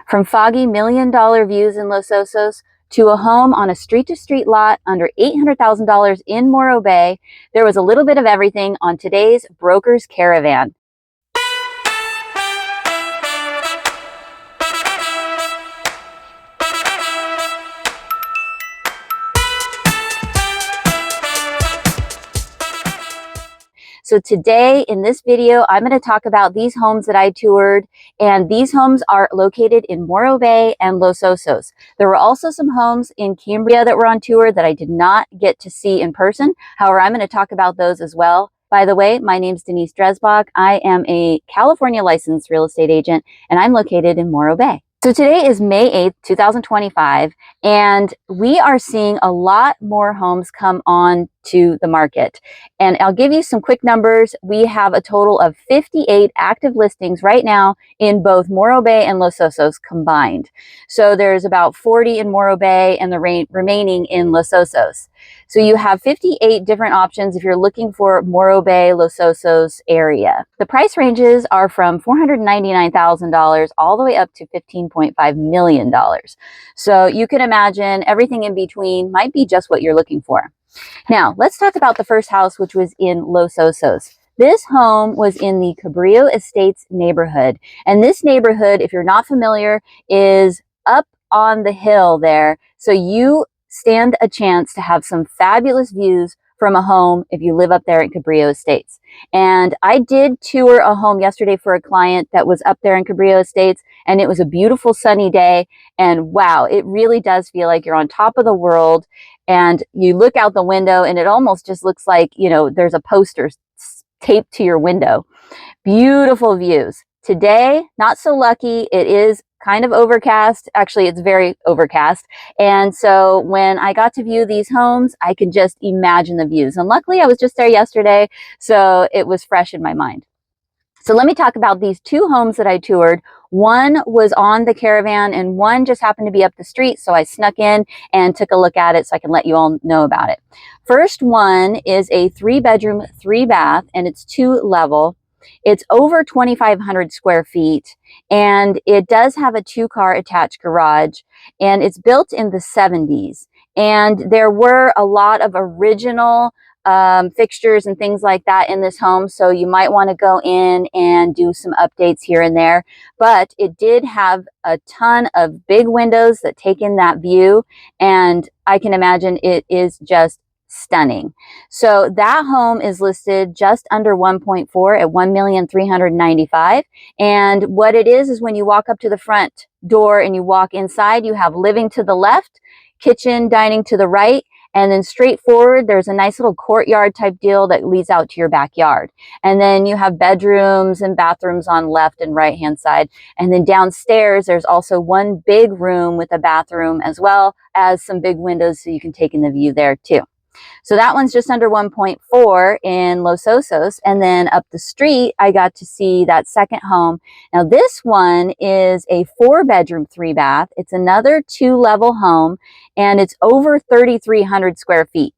From foggy million-dollar views in Los Osos to a home on a street-to-street lot under $800,000 in Morro Bay, there was a little bit of everything on today's Broker's Caravan. So today in this video, I'm going to talk about these homes that I toured, and these homes are located in Morro Bay and Los Osos. There were also some homes in Cambria that were on tour that I did not get to see in person. However, I'm going to talk about those as well. By the way, my name's Denise Dresbach. I am a California licensed real estate agent, and I'm located in Morro Bay. So today is May 8th, 2025, and we are seeing a lot more homes come on to the market. And I'll give you some quick numbers. We have a total of 58 active listings right now in both Morro Bay and Los Osos combined. So there's about 40 in Morro Bay and the remaining in Los Osos. So you have 58 different options if you're looking for Morro Bay, Los Osos area. The price ranges are from $499,000 all the way up to $15.5 million. So you can imagine everything in between might be just what you're looking for. Now, let's talk about the first house, which was in Los Osos. This home was in the Cabrillo Estates neighborhood. And this neighborhood, if you're not familiar, is up on the hill there. So you stand a chance to have some fabulous views from a home if you live up there in Cabrillo Estates. And I did tour a home yesterday for a client that was up there in Cabrillo Estates, and it was a beautiful sunny day. And wow, it really does feel like you're on top of the world. And you look out the window and it almost just looks like, you know, there's a poster taped to your window. Beautiful views. Today, not so lucky. It is kind of overcast. Actually, it's very overcast. And so when I got to view these homes, I could just imagine the views. And luckily, I was just there yesterday, so it was fresh in my mind. So let me talk about these two homes that I toured. One was on the caravan and one just happened to be up the street. So I snuck in and took a look at it so I can let you all know about it. First one is a 3-bedroom, 3-bath, and it's 2-level. It's over 2,500 square feet, and it does have a 2-car attached garage, and it's built in the 70s. And there were a lot of original fixtures and things like that in this home, so you might want to go in and do some updates here and there. But it did have a ton of big windows that take in that view, and I can imagine it is just stunning. So that home is listed just under 1.4 at $1,395,000. And what it is when you walk up to the front door and you walk inside, you have living to the left, kitchen, dining to the right, and then straight forward, there's a nice little courtyard type deal that leads out to your backyard. And then you have bedrooms and bathrooms on left and right hand side. And then downstairs, there's also one big room with a bathroom as well as some big windows so you can take in the view there too. So that one's just under 1.4 in Los Osos. And then up the street, I got to see that second home. Now this one is a 4-bedroom, 3-bath. It's another 2-level home, and it's over 3,300 square feet.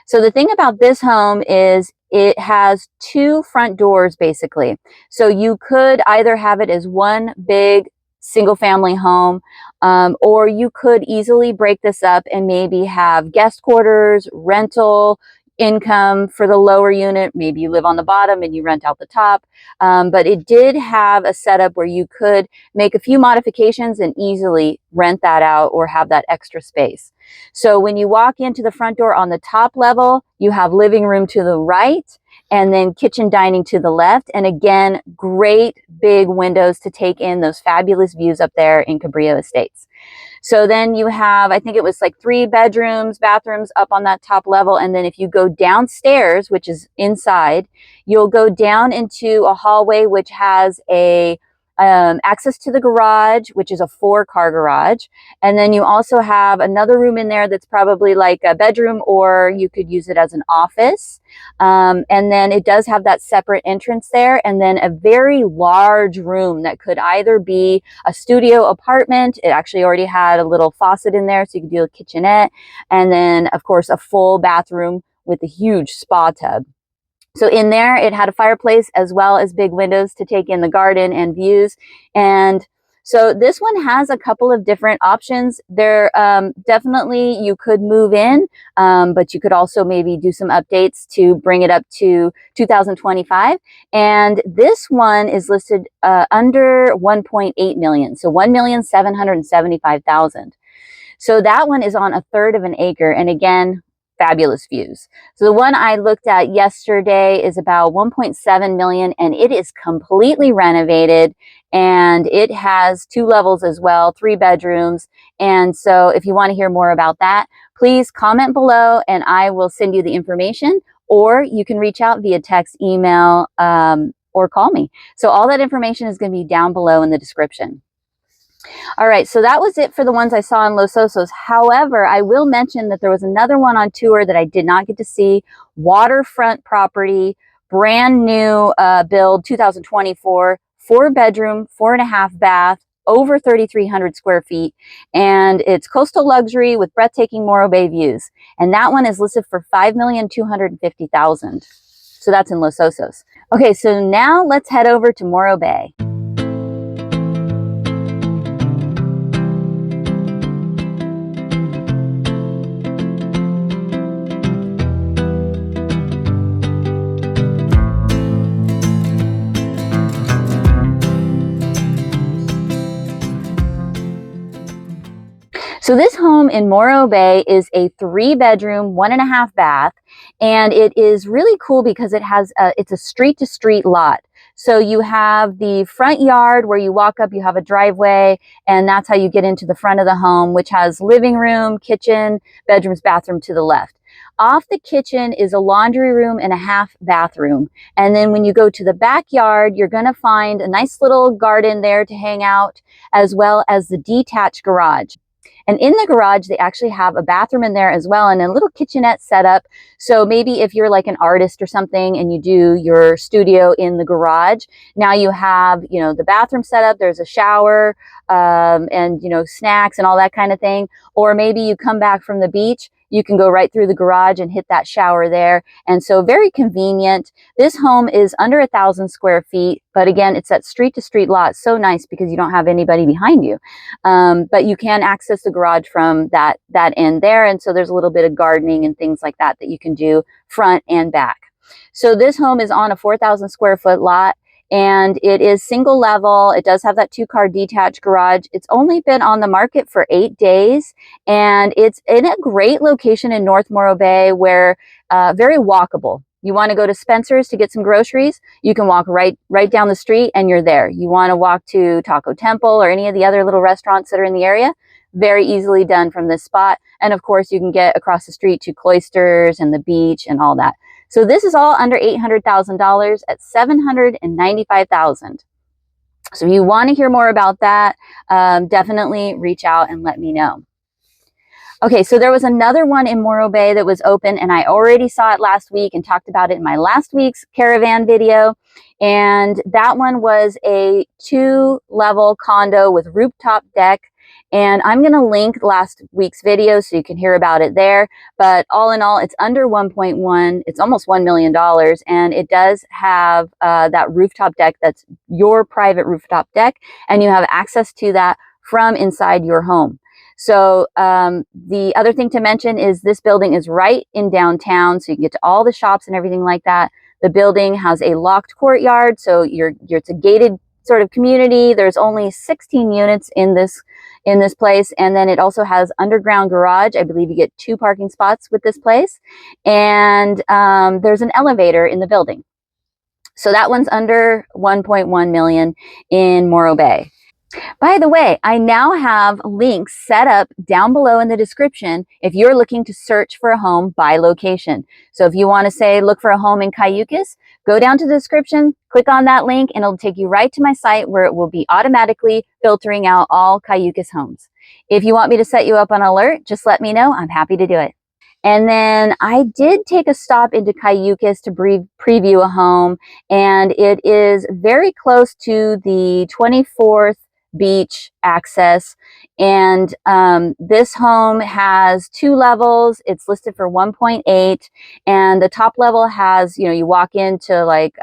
So the thing about this home is it has 2 front doors basically. So you could either have it as one big single family home, or you could easily break this up and maybe have guest quarters, rental income for the lower unit. Maybe you live on the bottom and you rent out the top. But it did have a setup where you could make a few modifications and easily rent that out or have that extra space. So when you walk into the front door on the top level, you have living room to the right, and then kitchen dining to the left. And again, great big windows to take in those fabulous views up there in Cabrillo Estates. So then you have, I think it was like 3 bedrooms, bathrooms up on that top level. And then if you go downstairs, which is inside, you'll go down into a hallway which has a access to the garage, which is a 4-car garage. And then you also have another room in there that's probably like a bedroom, or you could use it as an office. And then it does have that separate entrance there, and then a very large room that could either be a studio apartment. It actually already had a little faucet in there, so you could do a kitchenette. And then, of course, a full bathroom with a huge spa tub. So in there, it had a fireplace as well as big windows to take in the garden and views. And So this one has a couple of different options. There definitely you could move in, but you could also maybe do some updates to bring it up to 2025. And this one is listed under 1.8 million, so 1,775,000. So that one is on a third of an acre, and again, fabulous views. So the one I looked at yesterday is about 1.7 million, and it is completely renovated, and it has 2 levels as well, 3 bedrooms. And so if you want to hear more about that, please comment below and I will send you the information, or you can reach out via text, email, or call me. So all that information is going to be down below in the description. All right, so that was it for the ones I saw in Los Osos. However, I will mention that there was another one on tour that I did not get to see. Waterfront property, brand new build, 2024, 4-bedroom, 4.5 bath, over 3,300 square feet, and it's coastal luxury with breathtaking Morro Bay views. And that one is listed for $5,250,000. So that's in Los Osos. Okay, so now let's head over to Morro Bay. So this home in Morro Bay is a 3-bedroom, 1.5 bath, and it is really cool because it's a street-to-street lot. So you have the front yard where you walk up, you have a driveway, and that's how you get into the front of the home, which has living room, kitchen, bedrooms, bathroom to the left. Off the kitchen is a laundry room and a half bathroom. And then when you go to the backyard, you're going to find a nice little garden there to hang out, as well as the detached garage. And in the garage, they actually have a bathroom in there as well, and a little kitchenette set up. So maybe if you're like an artist or something and you do your studio in the garage, now you have, the bathroom set up, there's a shower, and, snacks and all that kind of thing. Or maybe you come back from the beach, you can go right through the garage and hit that shower there. And so very convenient. This home is under 1,000 square feet, but again, it's that street to street lot. So nice because you don't have anybody behind you. But you can access the garage from that end there. And so there's a little bit of gardening and things like that you can do front and back. So this home is on a 4,000 square foot lot, and it is single level. It does have that 2-car detached garage. It's only been on the market for 8 days, and it's in a great location in North Morro Bay where very walkable. You want to go to Spencer's to get some groceries, you can walk right down the street and you're there. You want to walk to Taco Temple or any of the other little restaurants that are in the area, very easily done from this spot. And of course, you can get across the street to Cloisters and the beach and all that. So this is all under $800,000 at $795,000. So if you want to hear more about that, definitely reach out and let me know. Okay, so there was another one in Morro Bay that was open, and I already saw it last week and talked about it in my last week's caravan video. And that one was a 2-level condo with rooftop deck. And I'm going to link last week's video so you can hear about it there. But all in all, it's under 1.1. It's almost $1 million. And it does have that rooftop deck that's your private rooftop deck. And you have access to that from inside your home. So the other thing to mention is this building is right in downtown. So you can get to all the shops and everything like that. The building has a locked courtyard. So it's a gated sort of community. There's only 16 units in this place, and then it also has underground garage. I believe you get 2 parking spots with this place, and there's an elevator in the building. So that one's under 1.1 million in Morro Bay. By the way, I now have links set up down below in the description if you're looking to search for a home by location. So if you want to say, look for a home in Cayucos, go down to the description, click on that link, and it'll take you right to my site where it will be automatically filtering out all Cayucos homes. If you want me to set you up on alert, just let me know. I'm happy to do it. And then I did take a stop into Cayucos to preview a home, and it is very close to the 24th beach access. And this home has 2 levels. It's listed for 1.8, and the top level has, you walk into like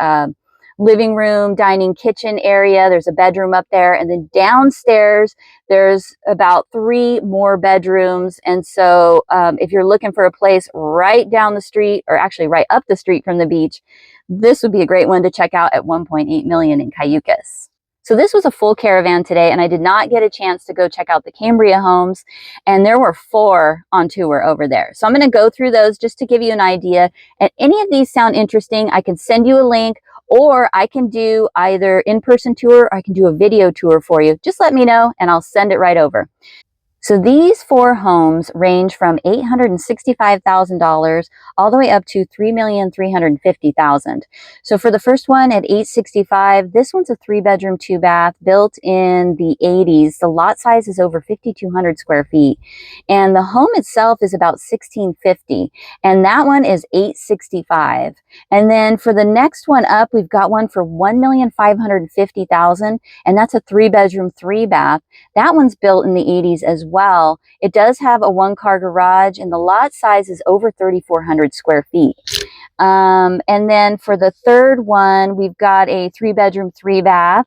living room, dining, kitchen area. There's a bedroom up there. And then downstairs, there's about 3 more bedrooms. And so if you're looking for a place right down the street, or actually right up the street from the beach, this would be a great one to check out at 1.8 million in Cayucos. So this was a full caravan today, and I did not get a chance to go check out the Cambria homes, and there were 4 on tour over there. So I'm going to go through those just to give you an idea. And any of these sound interesting, I can send you a link, or I can do either in-person tour or I can do a video tour for you. Just let me know and I'll send it right over. So these 4 homes range from $865,000 all the way up to $3,350,000. So for the first one at $865,000, this one's a 3-bedroom, 2-bath built in the 80s. The lot size is over 5,200 square feet. And the home itself is about $1,650. And that one is $865,000. And then for the next one up, we've got one for $1,550,000. And that's a 3-bedroom, 3-bath. That one's built in the 80s as well. It does have a 1-car garage, and the lot size is over 3,400 square feet. And then for the third one, we've got a 3-bedroom, 3-bath.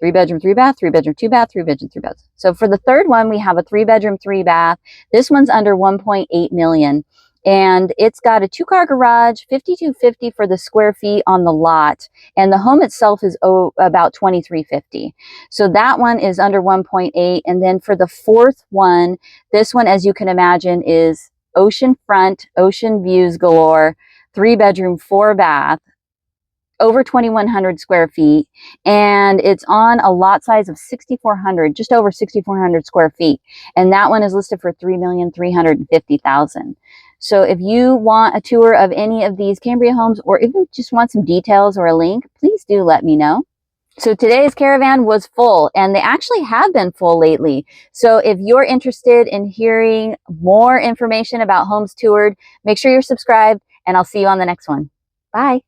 3-bedroom, 3-bath, 3-bedroom, 2-bath, 3-bedroom, 3-bath. So for the third one, we have a 3-bedroom, 3-bath. This one's under 1.8 million. And it's got a 2-car garage, 5,250 for the square feet on the lot. And the home itself is about 2,350. So that one is under 1.8. And then for the fourth one, this one, as you can imagine, is oceanfront, ocean views galore, 3-bedroom, 4-bath, over 2,100 square feet, and it's on a lot size of 6,400, just over 6,400 square feet. And that one is listed for $3,350,000. So if you want a tour of any of these Cambria homes, or even just want some details or a link, please do let me know. So today's caravan was full, and they actually have been full lately. So if you're interested in hearing more information about homes toured, make sure you're subscribed, and I'll see you on the next one. Bye.